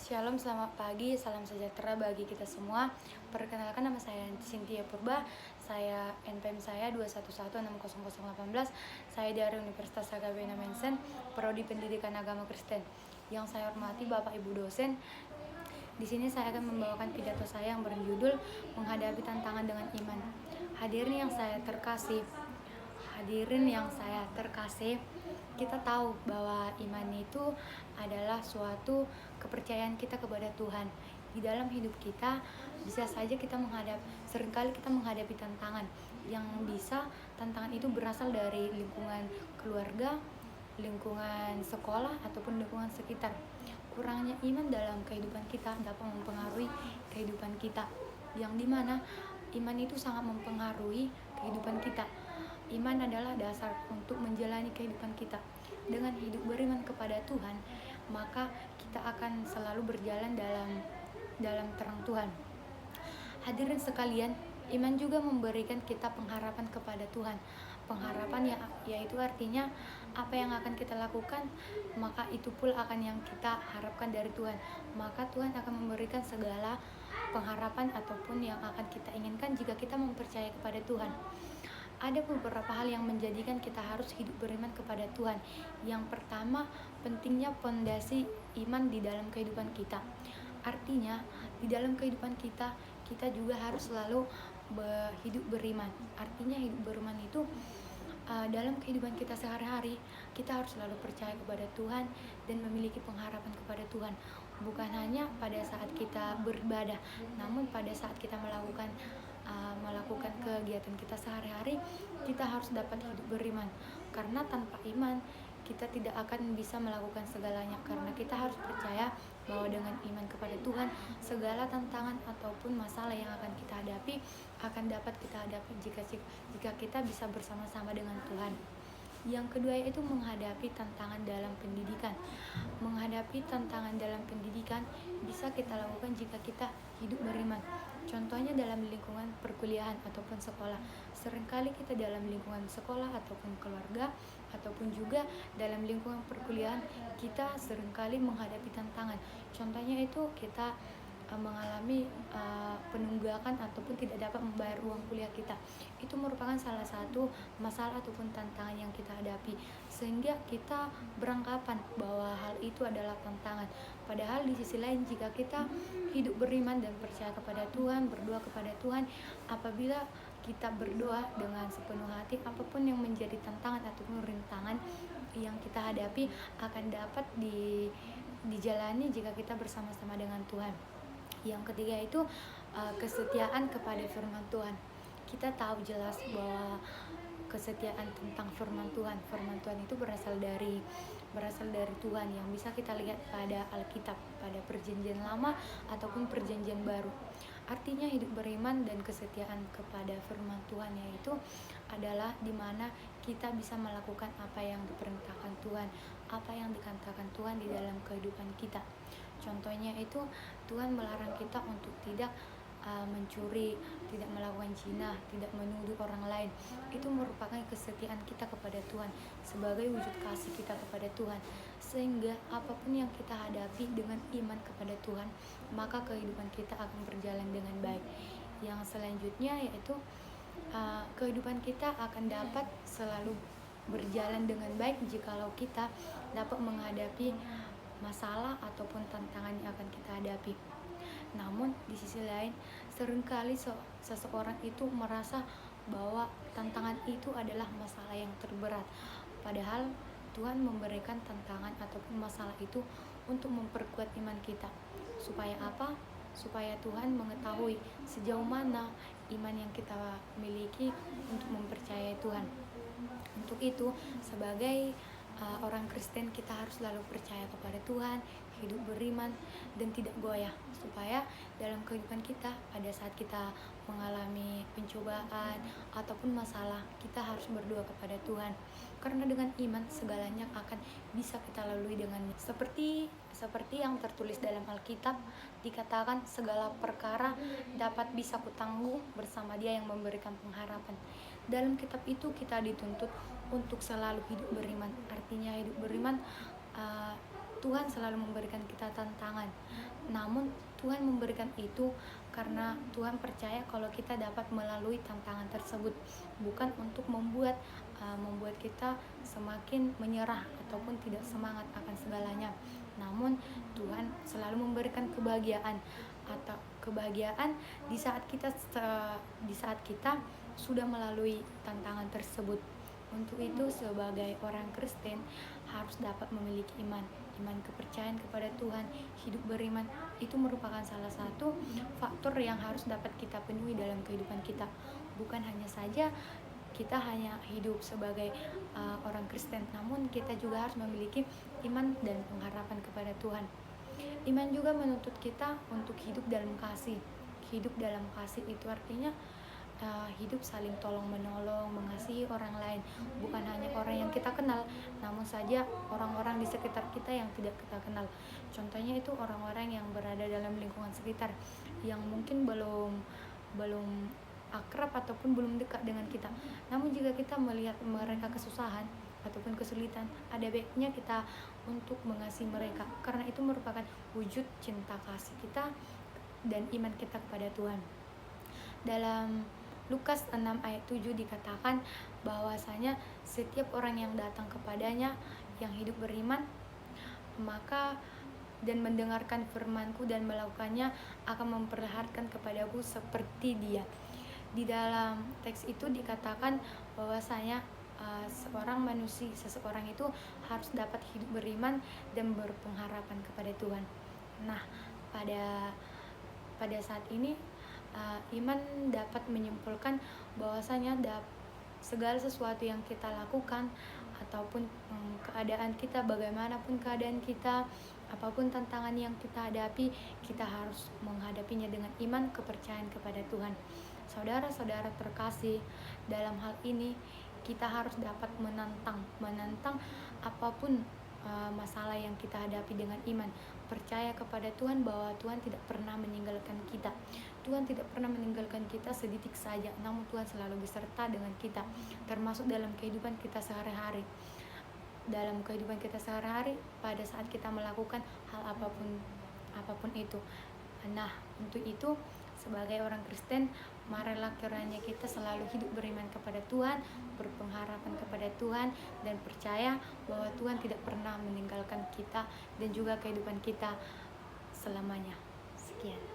Shalom, selamat pagi, salam sejahtera bagi kita semua. Perkenalkan, nama saya Cynthia Purba. Saya NPM saya 2116018. Saya dari Universitas Agabena Mensen, Prodi Pendidikan Agama Kristen. Yang saya hormati Bapak Ibu dosen. Di sini saya akan membawakan pidato saya yang berjudul Menghadapi Tantangan dengan Iman. Hadirin yang saya terkasih, kita tahu bahwa iman itu adalah suatu kepercayaan kita kepada Tuhan. Di dalam hidup kita bisa saja seringkali kita menghadapi tantangan yang tantangan itu berasal dari lingkungan keluarga, lingkungan sekolah, ataupun lingkungan sekitar. Kurangnya iman dalam kehidupan kita dapat mempengaruhi kehidupan kita, yang dimana iman itu sangat mempengaruhi kehidupan kita. Iman adalah dasar untuk menjalani kehidupan kita. Dengan hidup beriman kepada Tuhan, maka kita akan selalu berjalan dalam terang Tuhan. Hadirin sekalian, iman juga memberikan kita pengharapan kepada Tuhan. Pengharapan yaitu artinya apa yang akan kita lakukan, maka itu pula akan yang kita harapkan dari Tuhan. Maka Tuhan akan memberikan segala pengharapan ataupun yang akan kita inginkan jika kita mempercayai kepada Tuhan. Ada beberapa hal yang menjadikan kita harus hidup beriman kepada Tuhan. Yang pertama, pentingnya fondasi iman di dalam kehidupan kita. Artinya, di dalam kehidupan kita juga harus selalu hidup beriman. Artinya hidup beriman itu dalam kehidupan kita sehari-hari, kita harus selalu percaya kepada Tuhan dan memiliki pengharapan kepada Tuhan. Bukan hanya pada saat kita beribadah, namun pada saat kita melakukan kegiatan kita sehari-hari, kita harus dapat hidup beriman. Karena tanpa iman, kita tidak akan bisa melakukan segalanya. Karena kita harus percaya bahwa dengan iman kepada Tuhan, segala tantangan ataupun masalah yang akan kita hadapi akan dapat kita hadapi jika kita bisa bersama-sama dengan Tuhan. Yang kedua yaitu menghadapi tantangan dalam pendidikan. Menghadapi tantangan dalam pendidikan bisa kita lakukan jika kita hidup beriman. Contohnya dalam lingkungan perkuliahan ataupun sekolah. Seringkali kita dalam lingkungan sekolah ataupun keluarga ataupun juga dalam lingkungan perkuliahan, kita seringkali menghadapi tantangan. Contohnya itu kita mengalami penunggakan ataupun tidak dapat membayar uang kuliah kita. Itu merupakan salah satu masalah ataupun tantangan yang kita hadapi, sehingga kita beranggapan bahwa hal itu adalah tantangan. Padahal di sisi lain, jika kita hidup beriman dan percaya kepada Tuhan, berdoa kepada Tuhan, apabila kita berdoa dengan sepenuh hati, apapun yang menjadi tantangan ataupun rintangan yang kita hadapi akan dapat dijalani jika kita bersama-sama dengan Tuhan. Yang ketiga itu kesetiaan kepada firman Tuhan. Kita tahu jelas bahwa kesetiaan tentang firman Tuhan itu berasal dari Tuhan, yang bisa kita lihat pada Alkitab, pada Perjanjian Lama ataupun Perjanjian Baru. Artinya hidup beriman dan kesetiaan kepada firman Tuhan yaitu adalah di mana kita bisa melakukan apa yang diperintahkan Tuhan, apa yang dikatakan Tuhan di dalam kehidupan kita. Contohnya itu Tuhan melarang kita untuk tidak mencuri, tidak melakukan zina, tidak menuduh orang lain. Itu merupakan kesetiaan kita kepada Tuhan sebagai wujud kasih kita kepada Tuhan. Sehingga apapun yang kita hadapi dengan iman kepada Tuhan, maka kehidupan kita akan berjalan dengan baik. Yang selanjutnya yaitu kehidupan kita akan dapat selalu berjalan dengan baik jikalau kita dapat menghadapi masalah ataupun tantangan yang akan kita hadapi. Namun di sisi lain, seringkali seseorang itu merasa bahwa tantangan itu adalah masalah yang terberat. Padahal Tuhan memberikan tantangan ataupun masalah itu untuk memperkuat iman kita. Supaya apa? Supaya Tuhan mengetahui sejauh mana iman yang kita miliki untuk mempercayai Tuhan. Untuk itu, sebagai orang Kristen, kita harus selalu percaya kepada Tuhan, hidup beriman dan tidak goyah, supaya dalam kehidupan kita pada saat kita mengalami pencobaan ataupun masalah, kita harus berdoa kepada Tuhan. Karena dengan iman segalanya akan bisa kita lalui dengannya. Seperti yang tertulis dalam Alkitab, dikatakan segala perkara dapat bisa kutanggung bersama Dia yang memberikan pengharapan. Dalam kitab itu kita dituntut untuk selalu hidup beriman. Artinya hidup beriman, Tuhan selalu memberikan kita tantangan. Namun Tuhan memberikan itu karena Tuhan percaya kalau kita dapat melalui tantangan tersebut, bukan untuk membuat kita semakin menyerah ataupun tidak semangat akan segalanya. Namun Tuhan selalu memberikan kebahagiaan atau kebahagiaan di saat kita sudah melalui tantangan tersebut. Untuk itu sebagai orang Kristen harus dapat memiliki iman kepercayaan kepada Tuhan. Hidup beriman itu merupakan salah satu faktor yang harus dapat kita penuhi dalam kehidupan kita. Bukan hanya saja kita hanya hidup sebagai orang Kristen, namun kita juga harus memiliki iman dan pengharapan kepada Tuhan. Iman juga menuntut kita untuk hidup dalam kasih. Hidup dalam kasih itu artinya hidup saling tolong menolong, mengasihi orang lain, bukan hanya orang yang kita kenal, namun saja orang-orang di sekitar kita yang tidak kita kenal. Contohnya itu orang-orang yang berada dalam lingkungan sekitar yang mungkin belum akrab ataupun belum dekat dengan kita. Namun jika kita melihat mereka kesusahan ataupun kesulitan, ada baiknya kita untuk mengasihi mereka, karena itu merupakan wujud cinta kasih kita dan iman kita kepada Tuhan. Dalam Lukas 6 ayat 7 dikatakan bahwasanya setiap orang yang datang kepadanya yang hidup beriman maka dan mendengarkan firman-Ku dan melakukannya akan memperlihatkan kepadaku seperti dia. Di dalam teks itu dikatakan bahwasanya seseorang itu harus dapat hidup beriman dan berpengharapan kepada Tuhan. Nah, pada saat ini iman dapat menyimpulkan bahwasanya segala sesuatu yang kita lakukan ataupun keadaan kita, bagaimanapun keadaan kita, apapun tantangan yang kita hadapi, kita harus menghadapinya dengan iman kepercayaan kepada Tuhan. Saudara-saudara terkasih, dalam hal ini kita harus dapat menantang apapun masalah yang kita hadapi dengan iman, percaya kepada Tuhan bahwa Tuhan tidak pernah meninggalkan kita. Tuhan tidak pernah meninggalkan kita sedetik saja, namun Tuhan selalu beserta dengan kita, termasuk dalam kehidupan kita sehari-hari. Dalam kehidupan kita sehari-hari, pada saat kita melakukan hal apapun itu. Nah, untuk itu sebagai orang Kristen, marilah kiranya kita selalu hidup beriman kepada Tuhan, berpengharapan kepada Tuhan, dan percaya bahwa Tuhan tidak pernah meninggalkan kita dan juga kehidupan kita selamanya. Sekian.